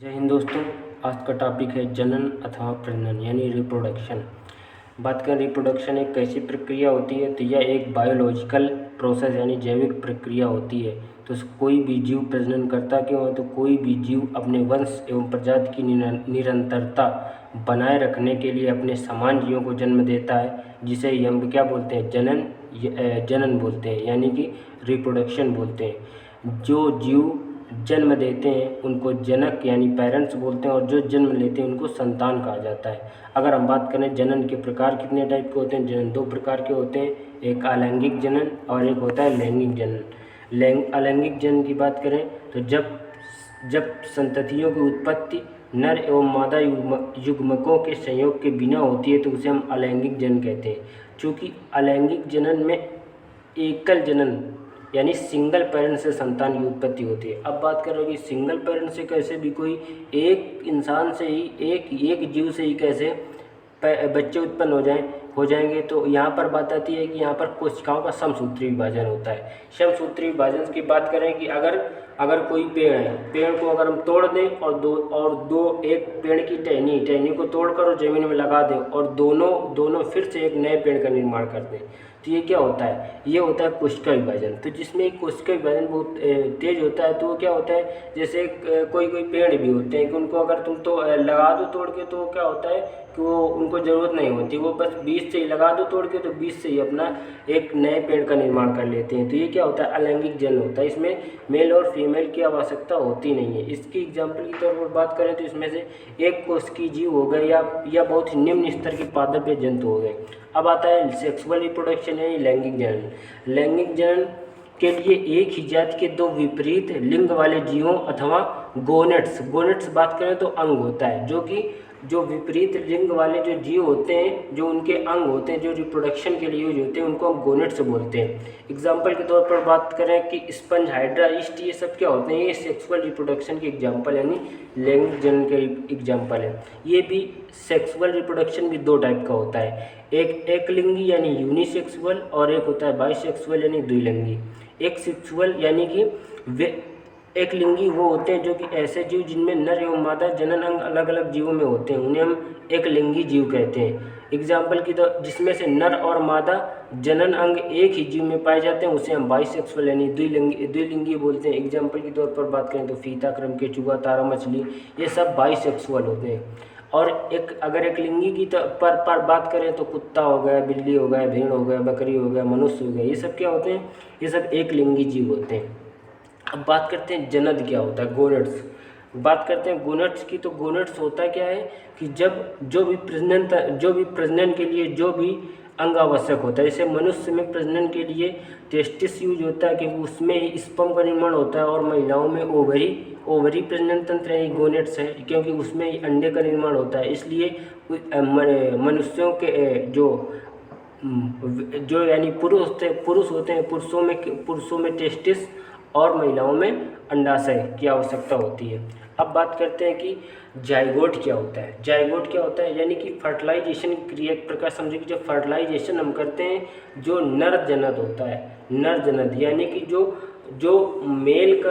जय हिंद दोस्तों। आज का टॉपिक है जनन अथवा प्रजनन यानी रिप्रोडक्शन। बात करें रिप्रोडक्शन एक कैसी प्रक्रिया होती है, तो यह एक बायोलॉजिकल प्रोसेस यानी जैविक प्रक्रिया होती है। तो कोई भी जीव प्रजनन करता क्यों है, तो कोई भी जीव अपने वंश एवं प्रजाति की निरंतरता बनाए रखने के लिए अपने समान जीवों को जन्म देता है, जिसे हम क्या बोलते हैं, जनन बोलते हैं, यानी कि रिप्रोडक्शन बोलते हैं। जो जीव जन्म देते हैं उनको जनक यानी पेरेंट्स बोलते हैं, और जो जन्म लेते हैं उनको संतान कहा जाता है। अगर हम बात करें जनन के प्रकार कितने टाइप के होते हैं, जनन दो प्रकार के होते हैं, एक अलैंगिक जनन और एक होता है लैंगिक जनन। अलैंगिक जनन की बात करें तो जब संततियों की उत्पत्ति नर एवं मादा युग्मकों के संयोग के बिना होती है तो उसे हम अलैंगिक जनन कहते हैं। चूँकि अलैंगिक जनन में एकल जनन यानी सिंगल पेरेंट से संतान की उत्पत्ति होती है। अब बात करो कि सिंगल पेरेंट से कैसे भी कोई एक इंसान से ही एक जीव से ही कैसे बच्चे उत्पन्न हो जाएंगे, तो यहाँ पर बात आती है कि यहाँ पर कोशिकाओं का समसूत्री विभाजन होता है। समसूत्री विभाजन की बात करें कि अगर कोई पेड़ है, पेड़ को अगर हम तोड़ दें और एक पेड़ की टहनी को तोड़कर और ज़मीन में लगा दें और दोनों फिर से एक नए पेड़ का निर्माण कर दें, तो ये क्या होता है, ये होता है कोशिका विभाजन। तो जिसमें कोशिका विभाजन बहुत तेज होता है, तो वो क्या होता है, जैसे कोई पेड़ भी होते हैं कि उनको अगर तुम तो लगा दो तोड़ के, तो क्या होता है कि वो उनको ज़रूरत नहीं होती, वो बस बीज से ही लगा दो तोड़ के, तो बीज से ही अपना एक नए पेड़ का निर्माण कर लेते हैं। तो ये क्या होता है, अलैंगिक जनन होता है। इसमें मेल और फीमेल की आवश्यकता होती नहीं है। इसकी एग्जाम्पल की तौर पर बात करें तो इसमें से एक कोशिकीय जीव हो गए या बहुत ही निम्न स्तर के पादप या जंतु हो गए। अब आता है सेक्सुअल रिप्रोडक्शन यानी लैंगिक जनन। लैंगिक जनन के लिए एक ही जाति के दो विपरीत लिंग वाले जीवों अथवा गोनेट्स बात करें तो अंग होता है, जो विपरीत लिंग वाले जो जीव होते हैं, जो उनके अंग होते हैं, जो रिप्रोडक्शन के लिए यूज होते हैं, उनको हम गोनेट्स बोलते हैं। एग्जाम्पल के तौर पर बात करें कि स्पंज, हाइड्रा, ईस्ट, ये सब क्या होते हैं, ये सेक्सुअल रिप्रोडक्शन के एग्जाम्पल यानी लैंगिक जनन के एग्जाम्पल है। ये भी सेक्सुअल रिप्रोडक्शन भी दो टाइप का होता है, एक लिंगी यानी यूनिसेक्सुअल और एक होता है बाइसेक्सुअल यानी द्विलिंगी। एक सेक्सुअल यानी कि वे एक लिंगी वो होते हैं जो कि ऐसे जीव जिनमें नर एवं मादा जनन अंग अलग अलग जीवों में होते हैं, उन्हें हम एक लिंगी जीव कहते हैं। एग्जाम्पल की तो जिसमें से नर और मादा जनन अंग एक ही जीव में पाए जाते हैं, उसे हम बाइसेक्सुअल यानी द्विलिंगी बोलते हैं। एग्जाम्पल के तौर पर बात करें तो फीता, क्रम केचुआ, तारा मछली, ये सब बाइसेक्सुअल होते हैं। और अगर एक लिंगी की पर बात करें तो कुत्ता हो गया, बिल्ली हो गया, भेड़ हो गया, बकरी हो गया, मनुष्य हो गया, ये सब क्या होते हैं, ये सब एक लिंगी जीव होते हैं। अब बात करते हैं जनन क्या होता है, गोनेट्स। बात करते हैं गोनेट्स की, तो गोनेट्स होता क्या है कि जो भी प्रजनन के लिए जो भी अंग आवश्यक होता है, जैसे मनुष्य में प्रजनन के लिए टेस्टिस यूज होता है क्योंकि उसमें ही स्पर्म का निर्माण होता है, और महिलाओं में ओवरी प्रजनन तंत्र है, गोनेट्स है, क्योंकि उसमें ही अंडे का निर्माण होता है। इसलिए मनुष्यों के जो यानी पुरुष होते हैं, पुरुषों में टेस्टिस और महिलाओं में अंडाशय की आवश्यकता होती है। अब बात करते हैं कि जाइगोट क्या होता है। जाइगोट क्या होता है, यानी कि फर्टिलाइजेशन क्रिया एक प्रकार समझे कि जो फर्टिलाइजेशन हम करते हैं, जो नर जनन होता है, नर जनन यानी कि जो मेल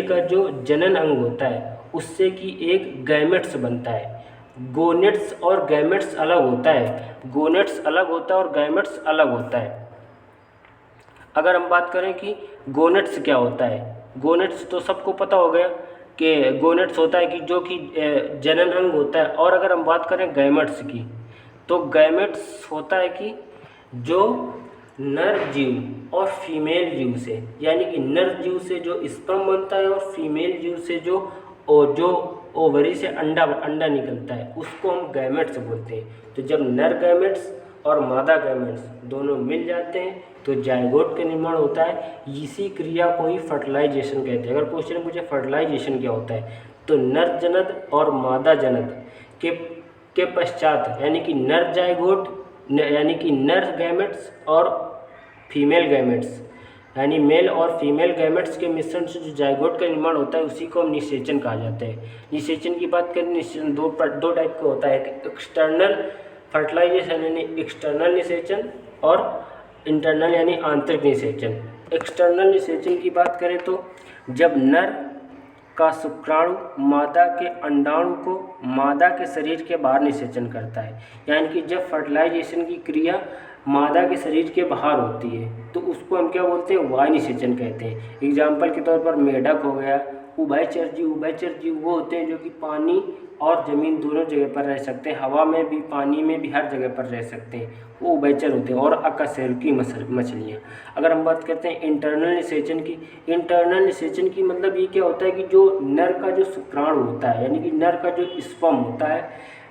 का जो जनन अंग होता है उससे कि एक गैमेट्स बनता है। गोनेट्स और गैमेट्स अलग होता है, गोनेट्स अलग होता है और गैमेट्स अलग होता है। अगर हम बात करें कि गोनेट्स क्या होता है, गोनेट्स तो सबको पता हो गया कि गोनेट्स होता है कि जो कि जनन अंग होता है। और अगर हम बात करें गैमेट्स की, तो गैमेट्स होता है कि जो नर जीव और फीमेल जीव से, यानी कि नर जीव से जो स्पर्म बनता है और फीमेल जीव से जो ओवरी से अंडा निकलता है, उसको हम गैमेट्स बोलते हैं। तो जब नर गैमेट्स और मादा गैमेट्स दोनों मिल जाते हैं तो जाइगोट का निर्माण होता है। इसी क्रिया को ही फर्टिलाइजेशन कहते हैं। अगर क्वेश्चन पूछे फर्टिलाइजेशन क्या होता है, तो नर जनन और मादा जनन के पश्चात यानी कि नर जाइगोट यानी कि नर गैमेट्स और फीमेल गैमेट्स यानी मेल और फीमेल गैमेट्स के मिश्रण से जो जाइगोट का निर्माण होता है उसी को हम निषेचन कहा जाता है। निषेचन की बात करें, निषेचन दो टाइप का होता है, एक्सटर्नल फर्टिलाइजेशन यानी एक्सटर्नल निषेचन और इंटरनल यानी आंतरिक निषेचन। एक्सटर्नल निषेचन की बात करें तो जब नर का शुक्राणु मादा के अंडाणु को मादा के शरीर के बाहर निषेचन करता है। यानी कि जब फर्टिलाइजेशन की क्रिया मादा के शरीर के बाहर होती है तो उसको हम क्या बोलते हैं, वायु निषेचन कहते हैं। एग्जाम्पल के तौर पर मेढक हो गया, उभयचर जीव वो होते हैं जो कि पानी और ज़मीन दोनों जगह पर रह सकते हैं, हवा में भी पानी में भी हर जगह पर रह सकते हैं, वो उभयचर होते हैं। और अकशेरुकी मछलियाँ। अगर हम बात करते हैं इंटरनल निषेचन की मतलब ये क्या होता है कि जो नर का जो शुक्राणु होता है यानी कि नर का जो स्पर्म होता है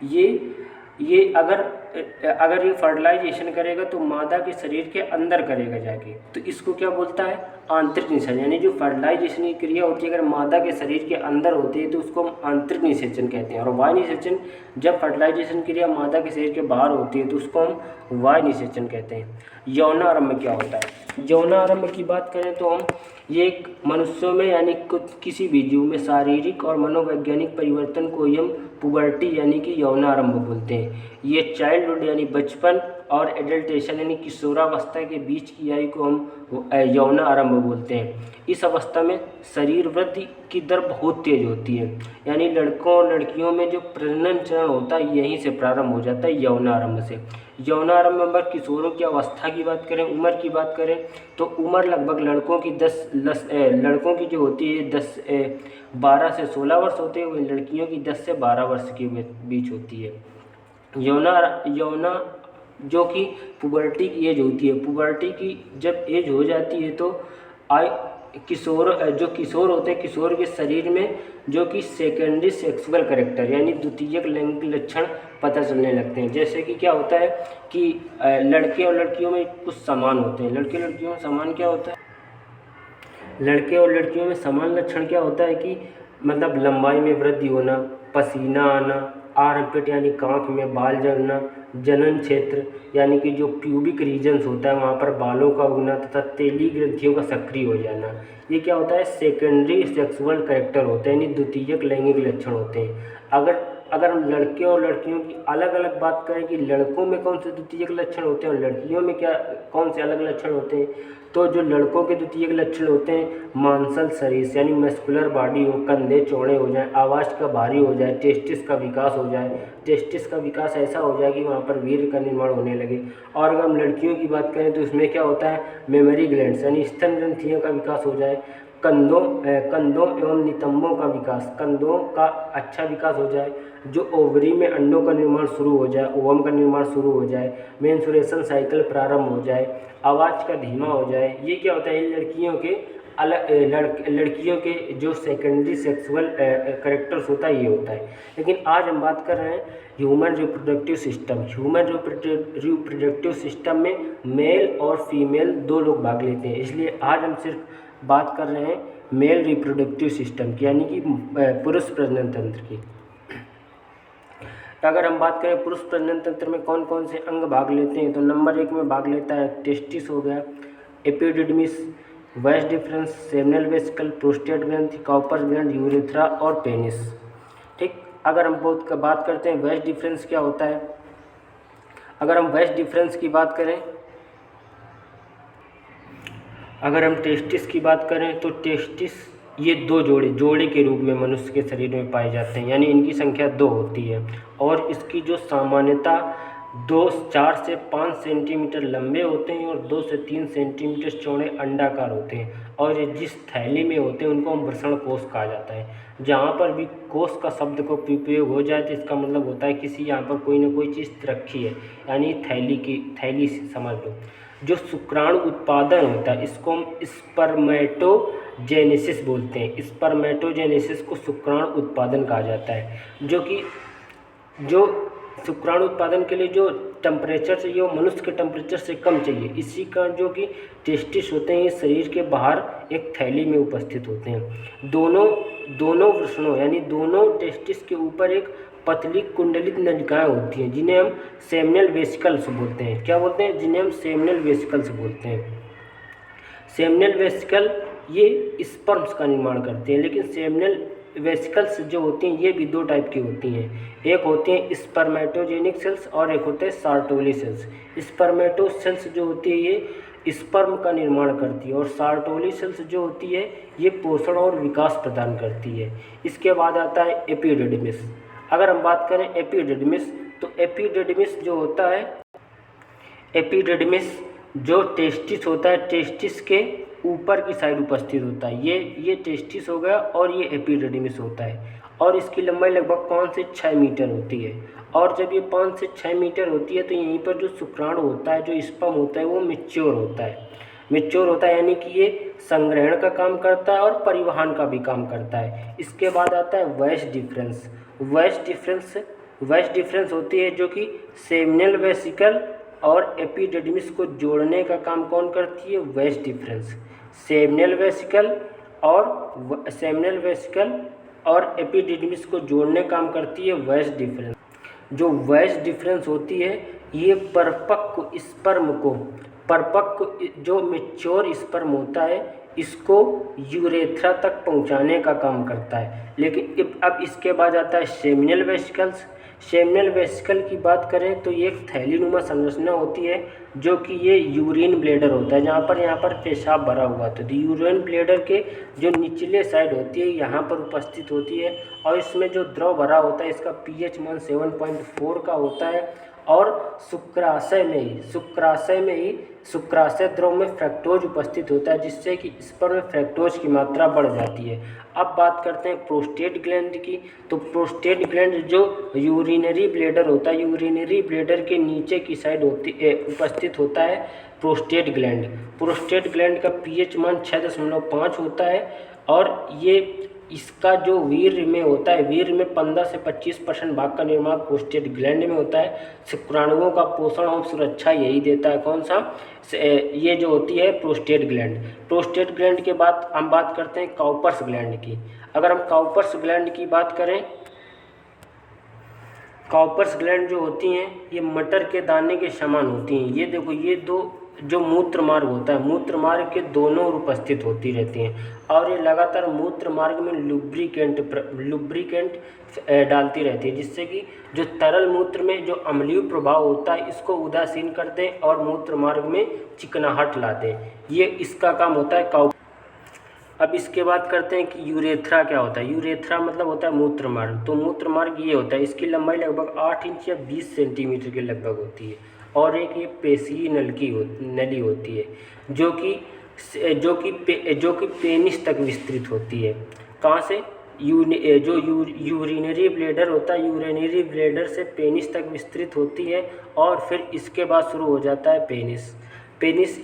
ये अगर ये फर्टिलाइजेशन करेगा तो मादा के शरीर के अंदर करेगा जाके, तो इसको क्या बोलता है, आंतरिक निषेचन। यानी जो फर्टिलाइजेशन की क्रिया होती है अगर मादा के शरीर के अंदर होती है तो उसको हम आंतरिक निषेचन कहते हैं। और वायु निषेचन जब फर्टिलाइजेशन क्रिया मादा के शरीर के बाहर होती है तो उसको हम वायु निषेचन कहते हैं। यौनारंभ क्या होता है? यौनारंभ की बात करें तो हम ये एक मनुष्यों में यानी किसी भी जीव में शारीरिक और मनोवैज्ञानिक परिवर्तन को हम पुबर्टी यानी कि यौनारंभ बोलते हैं। ये चाइल्डहुड यानी बचपन और एडल्टेशन यानी किशोरावस्था के बीच की आयु को हम यौनारंभ बोलते हैं। इस अवस्था में शरीर वृद्धि की दर बहुत तेज होती है। यानी लड़कों और लड़कियों में जो प्रजनन चरण होता है यहीं से प्रारंभ हो जाता है, यौनारंभ से। यौनारंभ में किशोरों की अवस्था की बात करें, उम्र की बात करें तो उम्र लगभग लड़कों की जो होती है 12 से 16 वर्ष होते हैं, वहीं लड़कियों की 10 से 12 वर्ष के बीच होती है। यौना जो कि पुबर्टी की एज होती है, पुबर्टी की जब एज हो जाती है तो किशोर होते हैं, किशोर के शरीर में जो कि सेकेंडरी सेक्सुअल कैरेक्टर यानी द्वितीयक लैंगिक लक्षण पता चलने लगते हैं। जैसे कि क्या होता है कि लड़के और लड़कियों में कुछ समान होते हैं। लड़के लड़कियों में समान क्या होता है, लड़के और लड़कियों में समान लक्षण क्या होता है कि मतलब लंबाई में वृद्धि होना, पसीना आना, आर्मपिट यानी कांख में बाल जमना, जनन क्षेत्र यानी कि जो प्यूबिक रीजन्स होता है वहाँ पर बालों का उगना तथा तेली ग्रंथियों का सक्रिय हो जाना, ये क्या होता है, सेकेंडरी सेक्सुअल कैरेक्टर होते हैं यानी द्वितीयक लैंगिक लक्षण होते हैं। अगर हम लड़के और लड़कियों की अलग अलग बात करें कि लड़कों में कौन से द्वितीयक लक्षण होते हैं और लड़कियों में क्या कौन से अलग लक्षण होते हैं, तो जो लड़कों के द्वितीयक लक्षण होते हैं मांसल शरीर यानी मस्कुलर बॉडी हो, कंधे चौड़े हो जाए, आवाज़ का भारी हो जाए, टेस्टिस का विकास हो जाए, टेस्टिस का विकास ऐसा हो जाए कि वहाँ पर वीर्य का निर्माण होने लगे। और अगर हम लड़कियों की बात करें तो इसमें क्या होता है, मेमोरी ग्लैंड्स यानी स्तन ग्रंथियों का विकास हो जाए, कंधों एवं नितंबों का विकास, कंधों का अच्छा विकास हो जाए, जो ओवरी में अंडों का निर्माण शुरू हो जाए, ओवम का निर्माण शुरू हो जाए, मेंस्ट्रुएशन साइकिल प्रारंभ हो जाए, आवाज़ का धीमा हो जाए। ये क्या होता है, लड़कियों के जो सेकेंडरी सेक्सुअल कैरेक्टर्स होता है ये होता है। लेकिन आज हम बात कर रहे हैं ह्यूमन रिप्रोडक्टिव सिस्टम में मेल और फीमेल दो लोग भाग लेते हैं, इसलिए आज हम सिर्फ बात कर रहे हैं मेल रिप्रोडक्टिव सिस्टम की यानी कि पुरुष प्रजनन तंत्र की। अगर हम बात करें पुरुष प्रजनन तंत्र में कौन कौन से अंग भाग लेते हैं तो नंबर 1 में भाग लेता है टेस्टिस हो गया, epididymis, vice difference, seminal vesicle, prostate ग्रंथि, कॉपर ग्लैंड, यूरेथ्रा और पेनिस। ठीक, अगर हम बात करते हैं वाइस डिफरेंस क्या होता है, अगर हम वाइस डिफरेंस की बात करें, अगर हम टेस्टिस की बात करें तो टेस्टिस ये दो जोड़े के रूप में मनुष्य के शरीर में पाए जाते हैं, यानी इनकी संख्या 2 होती है और इसकी जो सामान्यता 4 से 5 सेंटीमीटर लंबे होते हैं और 2 से 3 सेंटीमीटर चौड़े अंडाकार होते हैं और ये जिस थैली में होते हैं उनको हम वृषण कोष कहा जाता है। जहाँ पर भी कोष का शब्द को उपयोग हो जाए तो इसका मतलब होता है किसी यहाँ पर कोई ना कोई चीज़ रखी है, यानी थैली समझ लो। जो शुक्राणु उत्पादन होता है इसको हम स्पर्मेटोजेनेसिस बोलते हैं। स्पर्मेटोजेनेसिस को शुक्राणु उत्पादन कहा जाता है, जो शुक्राणु उत्पादन के लिए जो टेम्परेचर चाहिए वो मनुष्य के टेम्परेचर से कम चाहिए। इसी कारण जो कि टेस्टिस होते हैं ये शरीर के बाहर एक थैली में उपस्थित होते हैं। दोनों वृषणों यानी दोनों टेस्टिस के ऊपर एक पतली कुंडलित नलिकाएं होती हैं जिन्हें हम सेमिनल वेसिकल्स बोलते हैं। क्या बोलते हैं? जिन्हें हम सेमिनल वेसिकल्स बोलते हैं। सेमिनल वेसिकल ये स्पर्म्स का निर्माण करते हैं, लेकिन सेमिनल वेसिकल्स जो होती हैं ये भी 2 टाइप की होती हैं। एक होते हैं स्पर्मेटोजेनिक सेल्स और एक होते हैं सार्टोली सेल्स। स्पर्मेटो सेल्स जो होती है ये स्पर्म का निर्माण करती है और सार्टोली सेल्स जो होती है ये पोषण और विकास प्रदान करती है। इसके बाद आता है एपिडिडमिस। अगर हम बात करें एपिडिडमिस, तो एपिडिडमिस जो होता है, एपिडिडमिस जो टेस्टिस होता है, टेस्टिस के ऊपर की साइड उपस्थित होता है। ये टेस्टिस हो गया और ये एपिडिडमिस होता है और इसकी लंबाई लगभग 5 से 6 मीटर होती है। और जब ये 5 से 6 मीटर होती है तो यहीं पर जो शुक्राणु होता है, जो स्पर्म होता है, वो मैच्योर होता है। मैच्योर होता है यानी कि ये संग्रहण का काम करता है और परिवहन का भी काम करता है। इसके बाद आता है वेस्ट डिफरेंस। वेस्ट डिफरेंस होती है जो कि सेमिनल वेसिकल और एपिडिडमिस को जोड़ने का काम कौन करती है? Vas deferens. सेमिनल वेसिकल और एपिडिडमिस को जोड़ने का काम करती है वेस्ट डिफरेंस। जो वेस्ट डिफरेंस होती है ये परिपक्व जो मैच्योर स्पर्म होता है इसको यूरेथ्रा तक पहुंचाने का काम करता है। लेकिन अब इसके बाद आता है सेमिनल वेसिकल्स। सेमिनल वेसिकल की बात करें तो ये एक थैलीनुमा संरचना होती है जो कि ये यूरिन ब्लैडर होता है, यहाँ पर पेशाब भरा हुआ था। तो यूरिन ब्लैडर के जो निचले साइड होती है यहाँ पर उपस्थित होती है और इसमें जो द्रव भरा होता है इसका पीएच मान 7.4 का होता है। और शुक्राशय द्रव में फ्रक्टोज उपस्थित होता है जिससे कि स्पर्म में फ्रक्टोज की मात्रा बढ़ जाती है। अब बात करते हैं प्रोस्टेट ग्लैंड की। तो प्रोस्टेट ग्लैंड जो यूरिनरी ब्लैडर होता है, यूरिनरी ब्लैडर के नीचे की साइड उपस्थित होता है प्रोस्टेट ग्लैंड। प्रोस्टेट ग्लैंड का पीएच मान 6.5 होता है और ये इसका जो वीर्य में होता है, वीर्य में 15 से 25% भाग का निर्माण प्रोस्टेट ग्लैंड में होता है। शुक्राणुओं का पोषण और सुरक्षा यही देता है। कौन सा? ये जो होती है प्रोस्टेट ग्लैंड। प्रोस्टेट ग्लैंड के बाद हम बात करते हैं काउपर्स ग्लैंड की। अगर हम काउपर्स ग्लैंड की बात करें, काउपर्स ग्लैंड जो होती हैं ये मटर के दाने के समान होती हैं। ये देखो, ये दो जो मूत्र मार्ग होता है, मूत्र मार्ग के दोनों ओर उपस्थित होती रहती हैं और ये लगातार मूत्र मार्ग में लुब्रिकेंट डालती रहती है जिससे कि जो तरल मूत्र में जो अम्लीय प्रभाव होता है इसको उदासीन कर दें और मूत्र मार्ग में चिकनाहट ला दें। ये इसका काम होता है अब इसके बाद करते हैं कि यूरेथ्रा क्या होता है। यूरेथ्रा मतलब होता है मूत्र मार्ग। तो मूत्र मार्ग ये होता है, इसकी लंबाई लगभग 8 इंच या 20 सेंटीमीटर के लगभग होती है और एक ये पेशीय नली होती है जो कि पेनिस तक विस्तृत होती है। कहाँ से? यूरिनरी ब्लैडर होता है, यूरिनरी ब्लैडर से पेनिस तक विस्तृत होती है और फिर इसके बाद शुरू हो जाता है पेनिस।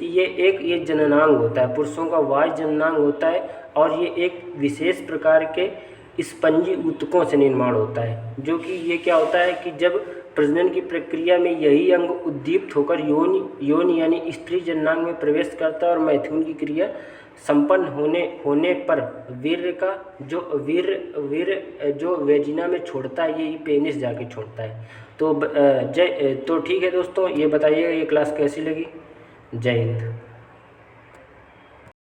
ये जननांग होता है, पुरुषों का वाह्य जननांग होता है और ये एक विशेष प्रकार के स्पंजी ऊतकों से निर्माण होता है। जो कि ये क्या होता है कि जब प्रजनन की प्रक्रिया में यही अंग उद्दीप्त होकर योनि यानी स्त्री जननांग में प्रवेश करता है और मैथुन की क्रिया संपन्न होने पर वीर्य जो वेजिना में छोड़ता है यही पेनिस जाके छोड़ता है। तो ठीक है दोस्तों, ये बताइएगा ये क्लास कैसी लगी। जय हिंद।